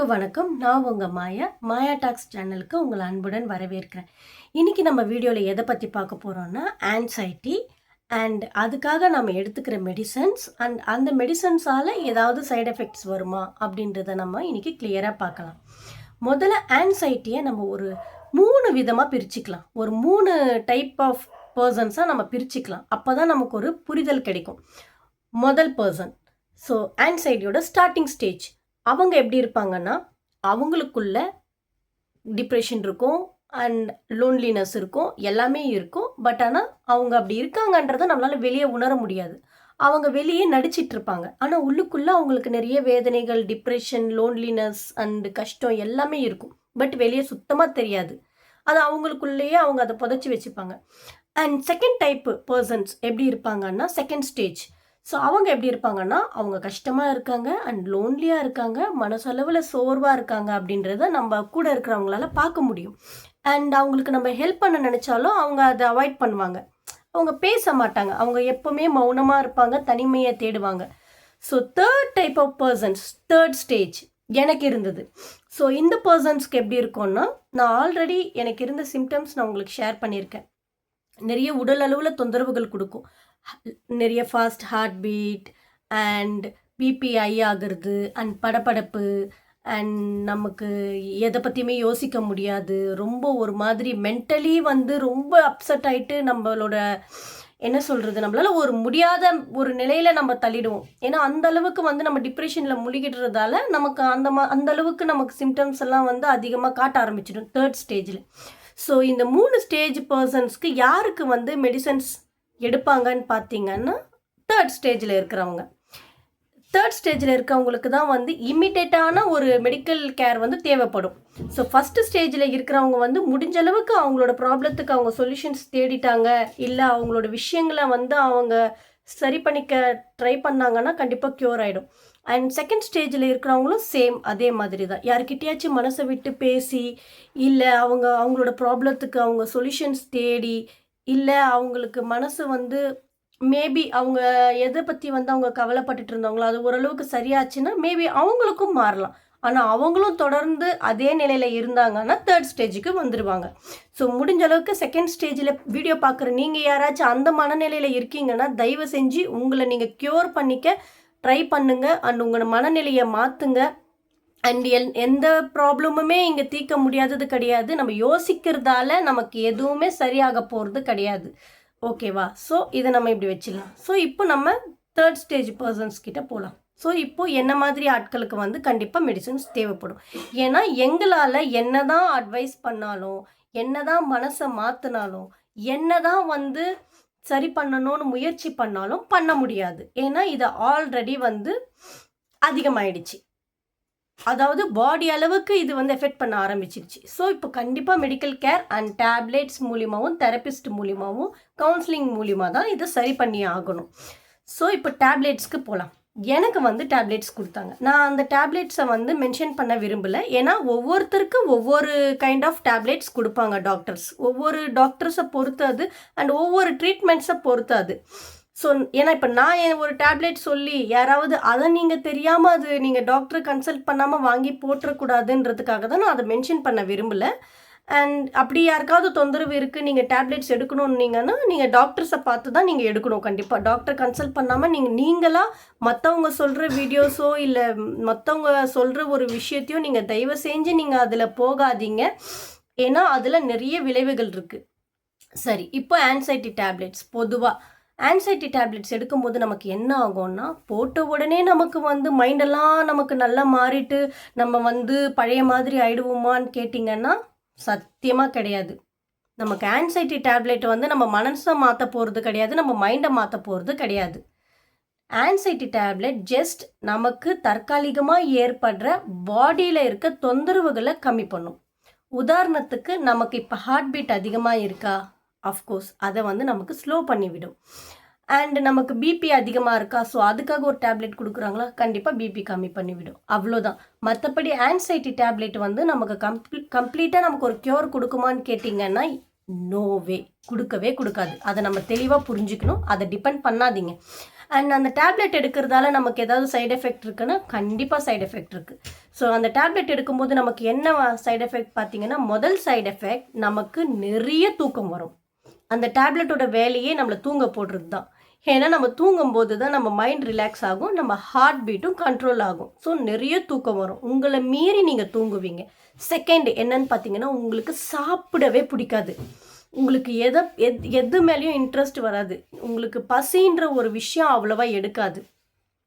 வணக்கம். நான் உங்க மாயா. மாயா டாக்ஸ் சேனலுக்கு உங்கள அன்புடன் வரவேற்கிறேன். இன்னைக்கு நம்ம வீடியோல எத பத்தி பார்க்க போறோம்னா, ஆங்சைட்டி அண்ட் அதுக்காக நம்ம எடுத்துக்கிற மெடிசின்ஸ் அண்ட் அந்த மெடிசின்ஸால ஏதாவது சைட் எஃபெக்ட்ஸ் வருமா? அப்படின்றத நம்ம இன்னைக்கு கிளியரா பார்க்கலாம். முதல்ல ஆங்சைட்டிய நம்ம ஒரு 3 விதமா பிரிச்சுக்கலாம். ஒரு 3 டைப் ஆஃப் பெர்சன்ஸா நம்ம பிரிச்சுக்கலாம். அப்பதான் நமக்கு ஒரு புரிதல் கிடைக்கும். முதல் பெர்சன். ஸோ ஆங்சைட்டியோட ஸ்டார்ட்டிங் ஸ்டேஜ். அவங்க எப்படி இருப்பாங்கன்னா, அவங்களுக்குள்ள டிப்ரெஷன் இருக்கும் அண்ட் லோன்லினஸ் இருக்கும். எல்லாமே இருக்கும். பட் ஆனால் அவங்க அப்படி இருக்காங்கன்றத நம்மளால வெளியே உணர முடியாது. அவங்க வெளியே நடிச்சிட்டு இருப்பாங்க. ஆனால் உள்ளுக்குள்ள அவங்களுக்கு நிறைய வேதனைகள், டிப்ரெஷன், லோன்லினஸ் அண்ட் கஷ்டம் எல்லாமே இருக்கும். பட் வெளியே சுத்தமாக தெரியாது. அது அவங்களுக்குள்ளேயே அவங்க அதை புதைச்சி வச்சுப்பாங்க. அண்ட் செகண்ட் டைப் பர்சன்ஸ் எப்படி இருப்பாங்கன்னா, செகண்ட் ஸ்டேஜ். ஸோ அவங்க எப்படி இருப்பாங்கன்னா, அவங்க கஷ்டமாக இருக்காங்க அண்ட் லோன்லியாக இருக்காங்க, மனசளவில் சோர்வாக இருக்காங்க அப்படின்றத நம்ம கூட இருக்கிறவங்களால பார்க்க முடியும். அண்ட் அவங்களுக்கு நம்ம ஹெல்ப் பண்ண நினச்சாலும் அவங்க அதை அவாய்ட் பண்ணுவாங்க. அவங்க பேச மாட்டாங்க. அவங்க எப்போவுமே மௌனமாக இருப்பாங்க, தனிமையை தேடுவாங்க. So third type of persons, third stage எனக்கு இருந்தது. ஸோ இந்த பர்சன்ஸ்க்கு எப்படி இருக்கும்னா, நான் ஆல்ரெடி எனக்கு இருந்த சிம்டம்ஸ் நான் உங்களுக்கு ஷேர் பண்ணியிருக்கேன். நிறைய உடல் அளவில் தொந்தரவுகள் கொடுக்கும். நிறைய fast heart beat and BP high ஆகிறது அண்ட் படபடப்பு அண்ட் நமக்கு எதை பற்றியுமே யோசிக்க முடியாது. ரொம்ப ஒரு மாதிரி மென்டலி ரொம்ப அப்செட் ஆகிட்டு நம்மளோட என்ன சொல்கிறது, நம்மளால் ஒரு முடியாத ஒரு நிலையில் நம்ம தள்ளிடுவோம். ஏன்னா அந்த அளவுக்கு நம்ம டிப்ரெஷனில் முழுகிடுறதால நமக்கு அந்த அளவுக்கு நமக்கு சிம்டம்ஸ் எல்லாம் அதிகமாக காட்ட ஆரம்பிச்சிடும் தேர்ட் ஸ்டேஜில். ஸோ இந்த 3 ஸ்டேஜ் பர்சன்ஸ்க்கு யாருக்கு மெடிசன்ஸ் எடுப்பாங்கன்னு பார்த்தீங்கன்னா, தேர்ட் ஸ்டேஜில் இருக்கிறவங்க. தேர்ட் ஸ்டேஜில் இருக்கவங்களுக்கு தான் இம்மிடியேட்டான ஒரு மெடிக்கல் கேர் தேவைப்படும். ஸோ ஃபஸ்ட்டு ஸ்டேஜில் இருக்கிறவங்க முடிஞ்ச அளவுக்கு அவங்களோட ப்ராப்ளத்துக்கு அவங்க சொல்யூஷன்ஸ் தேடிட்டாங்க, இல்லை அவங்களோட விஷயங்களை அவங்க சரி பண்ணிக்க ட்ரை பண்ணாங்கன்னா கண்டிப்பாக க்யூர் ஆகிடும். அண்ட் செகண்ட் ஸ்டேஜில் இருக்கிறவங்களும் சேம் அதே மாதிரி தான். யார்கிட்டயாச்சும் மனசை விட்டு பேசி, இல்லை அவங்களோட ப்ராப்ளத்துக்கு அவங்க சொல்யூஷன்ஸ் தேடி, இல்லை அவங்களுக்கு மனசு மேபி அவங்க எதை பற்றி அவங்க கவலைப்பட்டுட்டு இருந்தாங்களோ அது ஓரளவுக்கு சரியாச்சுன்னா மேபி அவங்களுக்கும் மாறலாம். ஆனால் அவங்களும் தொடர்ந்து அதே நிலையில் இருந்தாங்கன்னா தேர்ட் ஸ்டேஜுக்கு வந்துடுவாங்க. ஸோ முடிஞ்ச அளவுக்கு செகண்ட் ஸ்டேஜில் வீடியோ பார்க்குற நீங்கள் யாராச்சும் அந்த மனநிலையில் இருக்கீங்கன்னா தயவு செஞ்சு உங்களை நீங்கள் க்யூர் பண்ணிக்க ட்ரை பண்ணுங்க அண்ட் உங்களோட மனநிலையை மாற்றுங்க. அண்ட் எந்த ப்ராப்ளமுமே இங்கே தீர்க்க முடியாதது கிடையாது. நம்ம யோசிக்கிறதால நமக்கு எதுவுமே சரியாக போகிறது கிடையாது. ஓகேவா? ஸோ இதை நம்ம இப்படி வச்சிடலாம். ஸோ இப்போ நம்ம தேர்ட் ஸ்டேஜ் பர்சன்ஸ் கிட்ட போகலாம். ஸோ இப்போது என்ன மாதிரி ஆட்களுக்கு கண்டிப்பாக மெடிசன்ஸ் தேவைப்படும். ஏன்னா எங்களால் என்ன தான் அட்வைஸ் பண்ணாலும், என்ன தான் மனசை மாற்றினாலும், என்ன தான் சரி பண்ணணும்னு முயற்சி பண்ணாலும் பண்ண முடியாது. ஏன்னா இது ஆல்ரெடி அதிகமாயிடுச்சு. அதாவது பாடி அளவுக்கு இது எஃபெக்ட் பண்ண ஆரம்பிச்சிருச்சு. ஸோ இப்போ கண்டிப்பாக மெடிக்கல் கேர் அண்ட் டேப்லெட்ஸ் மூலியமாகவும் தெரபிஸ்ட் மூலியமாகவும் கவுன்சிலிங் மூலியமாக தான் இதை சரி பண்ணி ஆகணும். ஸோ இப்போ டேப்லெட்ஸ்க்கு போகலாம். எனக்கு டேப்லெட்ஸ் கொடுத்தாங்க. நான் அந்த டேப்லெட்ஸை மென்ஷன் பண்ண விரும்பலை. ஏன்னா ஒவ்வொருத்தருக்கும் ஒவ்வொரு கைண்ட் ஆஃப் டேப்லெட்ஸ் கொடுப்பாங்க டாக்டர்ஸ். ஒவ்வொரு டாக்டர்ஸை பொறுத்து அது அண்ட் ஒவ்வொரு ட்ரீட்மெண்ட்ஸை பொறுத்து அது. ஸோ ஏன்னா இப்போ நான் ஒரு டேப்லெட் சொல்லி யாராவது அதை நீங்கள் தெரியாமல் அது நீங்கள் டாக்டரை கன்சல்ட் பண்ணாமல் வாங்கி போட்டுறக்கூடாதுன்றதுக்காக தான் நான் அதை மென்ஷன் பண்ண விரும்பலை. அண்ட் அப்படி யாருக்காவது தொந்தரவு இருக்குது, நீங்கள் டேப்லெட்ஸ் எடுக்கணுன்னீங்கன்னா நீங்கள் டாக்டர்ஸை பார்த்து தான் நீங்கள் எடுக்கணும். கண்டிப்பாக டாக்டர் கன்சல்ட் பண்ணாமல் நீங்களாக மற்றவங்க சொல்கிற வீடியோஸோ இல்லை மற்றவங்க சொல்கிற ஒரு விஷயத்தையோ நீங்கள் தயவு செஞ்சு நீங்கள் அதில் போகாதீங்க. ஏன்னா அதில் நிறைய விளைவுகள் இருக்குது. சரி, இப்போ ஆங்சைட்டி டேப்லெட்ஸ் பொதுவாக ஆங்சைட்டி டேப்லெட்ஸ் எடுக்கும்போது நமக்கு என்ன ஆகும்னா, போட்ட உடனே நமக்கு மைண்டெல்லாம் நமக்கு நல்லா மாறிட்டு நம்ம பழைய மாதிரி ஆயிடுவோமான்னு கேட்டிங்கன்னா சத்தியமாக கிடையாது. நமக்கு ஆங்சைட்டி டேப்லெட் நம்ம மனசை மாற்ற போகிறது கிடையாது, நம்ம மைண்டை மாற்ற போகிறது கிடையாது. ஆங்சைட்டி டேப்லெட் ஜஸ்ட் நமக்கு தற்காலிகமாக ஏற்படுற பாடியில் இருக்க தொந்தரவுகளை கம்மி பண்ணும். உதாரணத்துக்கு நமக்கு இப்போ ஹார்ட் பீட் அதிகமாக இருக்கா, அஃப்கோர்ஸ் அதை நமக்கு ஸ்லோ பண்ணிவிடும். அண்ட் நமக்கு பிபி அதிகமாக இருக்கா, ஸோ அதுக்காக ஒரு டேப்லெட் கொடுக்குறாங்களா, கண்டிப்பாக பிபி கம்மி பண்ணிவிடும். அவ்வளோதான். மற்றபடி ஆங்சைட்டி டேப்லெட் நமக்கு கம்ப்ளீட்டாக நமக்கு ஒரு க்யூர் கொடுக்குமான்னு கேட்டிங்கன்னா நோவே, கொடுக்கவே கொடுக்காது. அதை நம்ம தெளிவாக புரிஞ்சுக்கணும். அதை டிபெண்ட் பண்ணாதீங்க. அண்ட் அந்த டேப்லெட் எடுக்கிறதால நமக்கு ஏதாவது சைடு எஃபெக்ட் இருக்குன்னா கண்டிப்பாக சைடு எஃபெக்ட் இருக்குது. ஸோ அந்த டேப்லெட் எடுக்கும்போது நமக்கு என்ன சைடு எஃபெக்ட் பார்த்தீங்கன்னா, முதல் சைடு எஃபெக்ட் நமக்கு நிறைய தூக்கம் வரும். அந்த டேப்லெட்டோட வேலையே நம்மளை தூங்க போடுறது தான். ஏன்னா நம்ம தூங்கும்போது தான் நம்ம மைண்ட் ரிலாக்ஸ் ஆகும், நம்ம ஹார்ட் பீட்டும் கண்ட்ரோல் ஆகும். ஸோ நிறைய தூக்கம் வரும், உங்களை மீறி நீங்கள் தூங்குவீங்க. செகண்ட் என்னன்னு பார்த்தீங்கன்னா, உங்களுக்கு சாப்பிடவே பிடிக்காது, உங்களுக்கு எது மேலேயும் இன்ட்ரெஸ்ட் வராது, உங்களுக்கு பசின்ற ஒரு விஷயம் அவ்வளோவா எடுக்காது,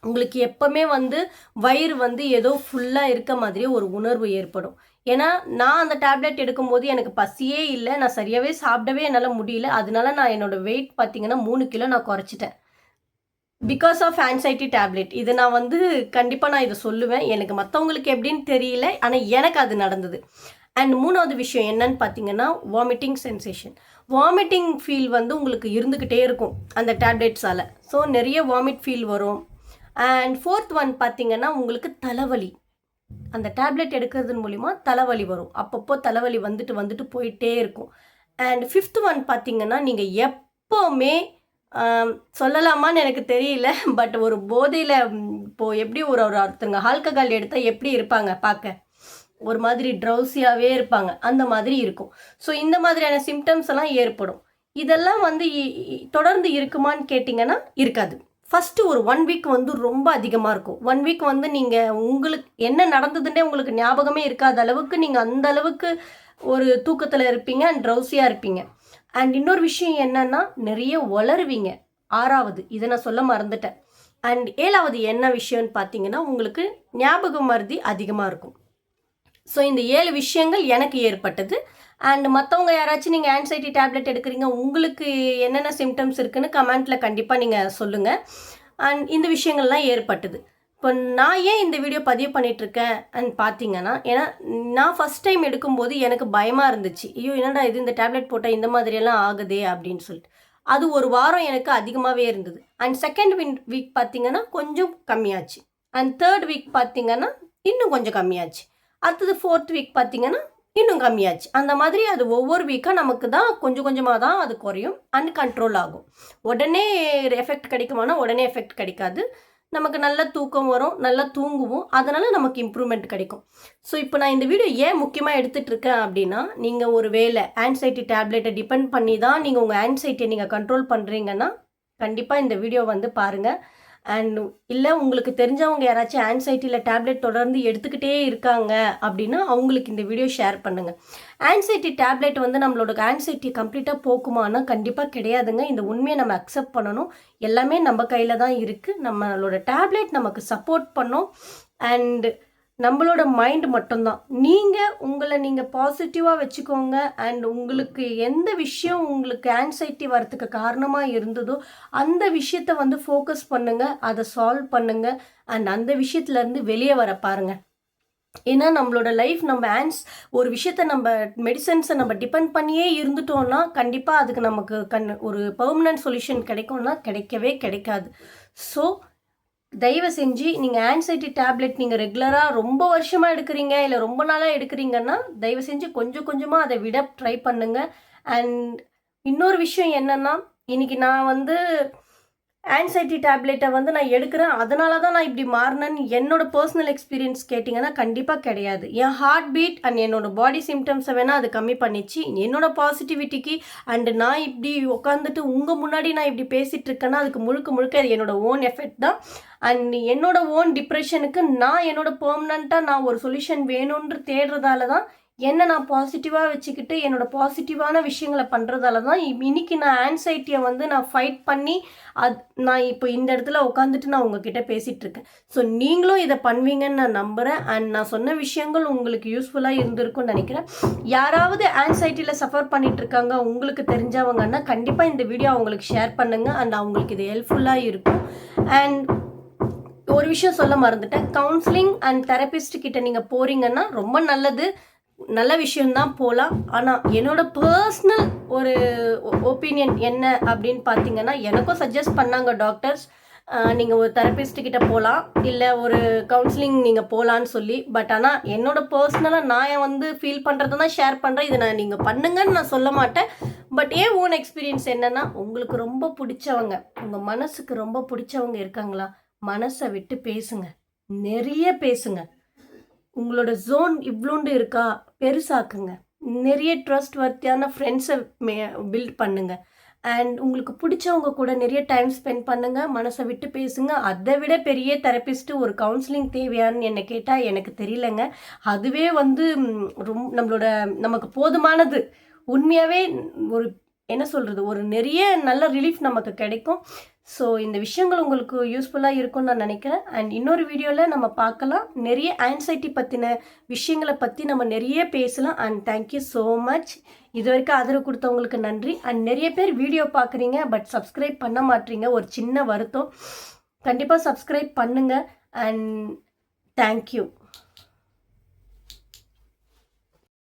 உங்களுக்கு எப்பவுமே வயிறு ஏதோ ஃபுல்லாக இருக்க மாதிரியே ஒரு உணர்வு ஏற்படும். ஏன்னா நான் அந்த டேப்லெட் எடுக்கும்போது எனக்கு பசியே இல்லை, நான் சரியாகவே சாப்பிடவே என்னால் முடியல. அதனால நான் என்னோடய வெயிட் பார்த்தீங்கன்னா 3 கிலோ நான் குறைச்சிட்டேன், பிகாஸ் ஆஃப் ஆன்சைட்டி டேப்லெட். இது நான் கண்டிப்பாக நான் இதை சொல்லுவேன். எனக்கு மற்றவங்களுக்கு எப்படின்னு தெரியல, ஆனால் எனக்கு அது நடந்தது. அண்ட் மூணாவது விஷயம் என்னன்னு பார்த்தீங்கன்னா, வாமிட்டிங் சென்சேஷன். வாமிட்டிங் ஃபீல் உங்களுக்கு இருந்துக்கிட்டே இருக்கும் அந்த டேப்லெட்ஸால். ஸோ நிறைய வாமிட் ஃபீல் வரும். அண்ட் ஃபோர்த் ஒன் பார்த்தீங்கன்னா, உங்களுக்கு தலைவலி. அந்த டேப்லெட் எடுக்கிறது மூலிமா தலைவலி வரும், அப்பப்போ தலைவலி வந்துட்டு போயிட்டே இருக்கும். அண்ட் ஃபிஃப்த் ஒன் பார்த்தீங்கன்னா, நீங்கள் எப்போவுமே சொல்லலாமான்னு எனக்கு தெரியல, பட் ஒரு போதையில் இப்போது எப்படி ஒருத்தங்க ஆல்கஹால் எடுத்தால் எப்படி இருப்பாங்க, பார்க்க ஒரு மாதிரி ட்ரௌசியாகவே இருப்பாங்க, அந்த மாதிரி இருக்கும். ஸோ இந்த மாதிரியான சிம்டம்ஸ் எல்லாம் ஏற்படும். இதெல்லாம் தொடர்ந்து இருக்குமான்னு கேட்டிங்கன்னா இருக்காது. ஃபஸ்ட்டு ஒரு 1 வீக் ரொம்ப அதிகமாக இருக்கும். 1 வீக் நீங்கள் உங்களுக்கு என்ன நடந்ததுன்னே உங்களுக்கு ஞாபகமே இருக்காத அளவுக்கு நீங்கள் அந்த அளவுக்கு ஒரு தூக்கத்தில் இருப்பீங்க அண்ட் ட்ரௌசியாக இருப்பீங்க. அண்ட் இன்னொரு விஷயம் என்னன்னா, நிறைய வளருவீங்க. 6வது இதை நான் சொல்ல மறந்துட்டேன். அண்ட் 7வது என்ன விஷயம்னு பார்த்தீங்கன்னா, உங்களுக்கு ஞாபக மறதி அதிகமாக இருக்கும். ஸோ இந்த 7 விஷயங்கள் எனக்கு ஏற்பட்டது. அண்ட் மற்றவங்க யாராச்சும் நீங்கள் ஆன்சைட்டி டேப்லெட் எடுக்கிறீங்க, உங்களுக்கு என்னென்ன சிம்டம்ஸ் இருக்குதுன்னு கமெண்ட்டில் கண்டிப்பாக நீங்கள் சொல்லுங்கள். அண்ட் இந்த விஷயங்கள்லாம் ஏற்பட்டது. இப்போ நான் ஏன் இந்த வீடியோ பதிவு பண்ணிகிட்ருக்கேன் அண்ட் பார்த்தீங்கன்னா, ஏன்னா நான் ஃபஸ்ட் டைம் எடுக்கும்போது எனக்கு பயமாக இருந்துச்சு. ஐயோ என்னடா இது, இந்த டேப்லெட் போட்டால் இந்த மாதிரியெல்லாம் ஆகுதே அப்படின்னு சொல்லிட்டு. அது ஒரு வாரம் எனக்கு அதிகமாகவே இருந்தது. அண்ட் செகண்ட் வீக் பார்த்தீங்கன்னா கொஞ்சம் கம்மியாச்சு. அண்ட் தேர்ட் வீக் பார்த்தீங்கன்னா இன்னும் கொஞ்சம் கம்மியாச்சு. அடுத்தது 4th வீக் பார்த்தீங்கன்னா இன்னும் கம்மியாச்சு. அந்த மாதிரி அது ஒவ்வொரு வீக்காக நமக்கு தான் கொஞ்சம் கொஞ்சமாக தான் அது குறையும் அண்ட் கண்ட்ரோல் ஆகும். உடனே எஃபெக்ட் கிடைக்குமானா உடனே எஃபெக்ட் கிடைக்காது. நமக்கு நல்ல தூக்கம் வரும், நல்லா தூங்குவோம், அதனால் நமக்கு இம்ப்ரூவ்மெண்ட் கிடைக்கும். ஸோ இப்போ நான் இந்த வீடியோ ஏன் முக்கியமாக எடுத்துகிட்டு இருக்கேன் அப்படின்னா, நீங்கள் ஒரு வேளை ஆன்சைட்டி டேப்லெட்டை டிபெண்ட் பண்ணி தான் நீங்கள் உங்கள் ஆன்சைட்டியை நீங்கள் கண்ட்ரோல் பண்ணுறீங்கன்னா கண்டிப்பாக இந்த வீடியோ பாருங்கள். அண்ட் இல்லை உங்களுக்கு தெரிஞ்சவங்க யாராச்சும் ஆன்சைட்டியில் டேப்லெட் தொடர்ந்து எடுத்துக்கிட்டே இருக்காங்க அப்படின்னா அவங்களுக்கு இந்த வீடியோ ஷேர் பண்ணுங்கள். ஆன்சைட்டி டேப்லெட் நம்மளோட ஆன்சைட்டி கம்ப்ளீட்டாக போக்குமானா கண்டிப்பாக கிடையாதுங்க. இந்த உண்மையை நம்ம அக்செப்ட் பண்ணணும். எல்லாமே நம்ம கையில் தான் இருக்குது. நம்மளோட டேப்லெட் நமக்கு சப்போர்ட் பண்ணும் அண்ட் நம்மளோட மைண்ட் மட்டும்தான். உங்களை நீங்கள் பாசிட்டிவாக வச்சுக்கோங்க. அண்ட் உங்களுக்கு எந்த விஷயம் உங்களுக்கு ஆன்சைட்டி வரத்துக்கு காரணமாக இருந்ததோ அந்த விஷயத்தை ஃபோக்கஸ் பண்ணுங்கள், அதை சால்வ் பண்ணுங்கள் அண்ட் அந்த விஷயத்துலேருந்து வெளியே வர பாருங்கள். ஏன்னா நம்மளோட லைஃப் ஒரு விஷயத்த நம்ம மெடிசன்ஸை நம்ம டிபெண்ட் பண்ணியே இருந்துட்டோம்னா கண்டிப்பாக அதுக்கு நமக்கு ஒரு பெர்மனன்ட் சொல்யூஷன் கிடைக்கும்னா கிடைக்கவே கிடைக்காது. ஸோ தயவு செஞ்சு நீங்கள் ஆன்சைட்டி டேப்லெட் நீங்கள் ரெகுலராக ரொம்ப வருஷமாக எடுக்கிறீங்க இல்லை ரொம்ப நாளாக எடுக்கிறீங்கன்னா தயவு செஞ்சு கொஞ்சம் கொஞ்சமாக அதை விட ட்ரை பண்ணுங்கள். அண்ட் இன்னொரு விஷயம் என்னென்னா, இன்றைக்கி நான் ஆன்சைட்டி டேப்லெட்டை நான் எடுக்கிறேன் அதனால தான் நான் இப்படி மாறினேன்னு என்னோட பர்சனல் எக்ஸ்பீரியன்ஸ் கேட்டிங்கன்னா கண்டிப்பாக கிடையாது. என் ஹார்ட் பீட் அண்ட் என்னோடய பாடி சிம்டம்ஸை வேணால் அது கம்மி பண்ணிச்சு. என்னோடய பாசிட்டிவிட்டிக்கு அண்டு நான் இப்படி உட்காந்துட்டு உங்கள் முன்னாடி நான் இப்படி பேசிகிட்டு இருக்கேன்னா அதுக்கு முழுக்க அது என்னோடய ஓன் எஃபெக்ட் தான். அண்ட் என்னோடய ஓன் டிப்ரெஷனுக்கு நான் பெர்மனண்ட்டாக நான் ஒரு சொல்யூஷன் வேணும்னு தேடுறதால தான் என்னை நான் பாசிட்டிவாக வச்சுக்கிட்டு என்னோடய பாசிட்டிவான விஷயங்களை பண்ணுறதால தான் இன்றைக்கி நான் ஆன்சைட்டியை நான் ஃபைட் பண்ணி நான் இப்போ இந்த இடத்துல உட்காந்துட்டு நான் உங்ககிட்ட பேசிகிட்ருக்கேன். ஸோ நீங்களும் இதை பண்ணுவீங்கன்னு நான் நம்புகிறேன். அண்ட் நான் சொன்ன விஷயங்கள் உங்களுக்கு யூஸ்ஃபுல்லாக இருந்திருக்கும்னு நினைக்கிறேன். யாராவது ஆன்சைட்டியில் சஃபர் பண்ணிகிட்ருக்காங்க உங்களுக்கு தெரிஞ்சவங்கன்னா கண்டிப்பாக இந்த வீடியோ அவங்களுக்கு ஷேர் பண்ணுங்கள் அண்ட் அவங்களுக்கு இது ஹெல்ப்ஃபுல்லாக இருக்கும். அண்ட் ஒரு விஷயம் சொல்ல மறந்துட்டேன், கவுன்சிலிங் அண்ட் தெரபிஸ்ட் கிட்ட நீங்கள் போகிறீங்கன்னா ரொம்ப நல்ல விஷயம்தான் போகலாம். ஆனால் என்னோட பர்சனல் ஒரு ஒப்பீனியன் என்ன அப்படின்னு பார்த்தீங்கன்னா, எனக்கும் சஜஸ்ட் பண்ணாங்க டாக்டர்ஸ், நீங்கள் ஒரு தெரபிஸ்ட்கிட்ட போகலாம் இல்லை ஒரு கவுன்சிலிங் நீங்கள் போகலான்னு சொல்லி. பட் ஆனால் என்னோட பர்சனலாக நான் ஃபீல் பண்ணுறதை தான் ஷேர் பண்ணுறேன். இதை நீங்கள் பண்ணுங்கன்னு நான் சொல்ல மாட்டேன். பட் ஏன் ஓன் எக்ஸ்பீரியன்ஸ் என்னன்னா, உங்களுக்கு ரொம்ப பிடிச்சவங்க, உங்கள் மனசுக்கு ரொம்ப பிடிச்சவங்க இருக்காங்களா? மனசை விட்டு பேசுங்க. நிறைய பேசுங்க. உங்களோட ஜோன் இவ்வளோண்டு இருக்கா? பெருசாக்குங்க. நிறைய ட்ரஸ்ட் வர்த்தியான ஃப்ரெண்ட்ஸை பில்ட் பண்ணுங்க. அண்ட் உங்களுக்கு பிடிச்சவங்க கூட நிறைய டைம் ஸ்பெண்ட் பண்ணுங்க. மனசை விட்டு பேசுங்க. அதை விட பெரிய தெரபிஸ்ட்டு ஒரு கவுன்சிலிங் தேவையான்னு என்னை கேட்டால் எனக்கு தெரியலங்க. அதுவே வந்து நமக்கு போதுமானது. உண்மையாகவே ஒரு என்ன சொல்கிறது, ஒரு நிறைய நல்ல ரிலீஃப் நமக்கு கிடைக்கும். ஸோ இந்த விஷயங்கள் உங்களுக்கு யூஸ்ஃபுல்லாக இருக்கும்னு நான் நினைக்கிறேன். அண்ட் இன்னொரு வீடியோவில் நம்ம பார்க்கலாம். நிறைய ஆன்சைட்டி பற்றின விஷயங்களை பற்றி நம்ம நிறைய பேசலாம். And thank you so much. இது வரைக்கும் ஆதரவு கொடுத்தவங்களுக்கு நன்றி. அண்ட் நிறைய பேர் வீடியோ பார்க்குறீங்க, பட் சப்ஸ்கிரைப் பண்ண மாட்டீங்க. ஒரு சின்ன வருத்தம். கண்டிப்பாக சப்ஸ்கிரைப் பண்ணுங்கள். And thank you.